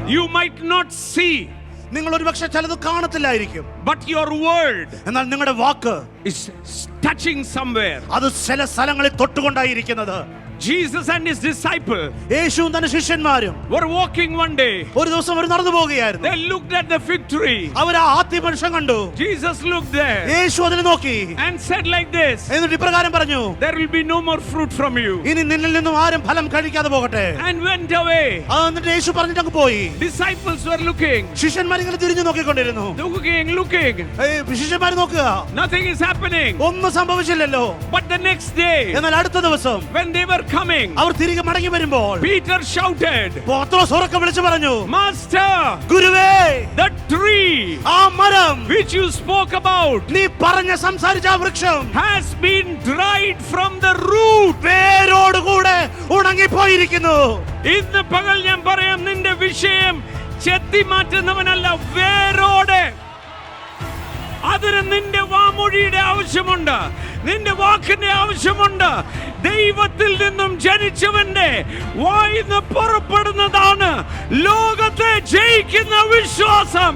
You might not see, നിങ്ങൾ ഒരുപക്ഷെ ചിലത് കാണത്തില്ലായിരിക്കും. but your word എന്നാൽ നിങ്ങളുടെ വാക്ക് is touching somewhere. അത് ചില സ്ഥലങ്ങളിൽ തൊട്ടുകൊണ്ടായിരിക്കുന്നത്. Jesus and his disciple യേശുവും തന്റെ ശിഷ്യന്മാരും were walking one day. ഒരു ദിവസം അവർ നടന്നു പോവുകയായിരുന്നു. They looked at the fig tree. അവർ ആ ആദ്യമനുഷ്യൻ കണ്ടു. Jesus looked there യേശു അതിനെ നോക്കി and said like this, എന്നിട്ട് ഇപ്രകാരം പറഞ്ഞു, there will be no more fruit from you. ഇനി നിന്നിൽ നിന്നും ആരും ഫലം കഴിക്കാതെ പോകട്ടെ. And went away. എന്നിട്ട് യേശു പറഞ്ഞിട്ട് അങ്ങ് പോയി. Disciples were looking, ശിഷ്യന്മാർ ഇങ്ങനെ തിരിഞ്ഞു നോക്കിക്കൊണ്ടിരുന്നു. looking. ശിഷ്യന്മാർ നോക്കുക, Nothing is happening. ഒന്നും സംഭവിച്ചില്ലല്ലോ. But the next day, എന്നാൽ അടുത്ത ദിവസം when they were coming, അവർ തിരികെ മടങ്ങി വരുമ്പോൾ Peter shouted, പത്രോസ് ഉറക്കെ വിളിച്ചു പറഞ്ഞു, Master, ഗുരുവേ, the tree ആ മരം which you spoke about നീ പറഞ്ഞ സംസാരിച്ച ആ വൃക്ഷം has been dried from the root. വേരോട് കൂടെ ഉണങ്ങിപ്പോയിരിക്കുന്നു. ഇന്ന് പകൽ ഞാൻ പറയാം, നിന്റെ വിഷയം ചെത്തി മാറ്റുന്നവനല്ല, വേരോടെ. അതിന് നിന്റെ വാമൊഴിയുടെ ആവശ്യമുണ്ട്, നിന്റെ വാക്കിന്റെ ആവശ്യമുണ്ട്. ദൈവത്തിൽ നിന്നും ജനിച്ചവന്റെ വായിന്ന് പുറപ്പെടുന്നതാണ് ലോകത്തെ ജയിക്കുന്ന വിശ്വാസം.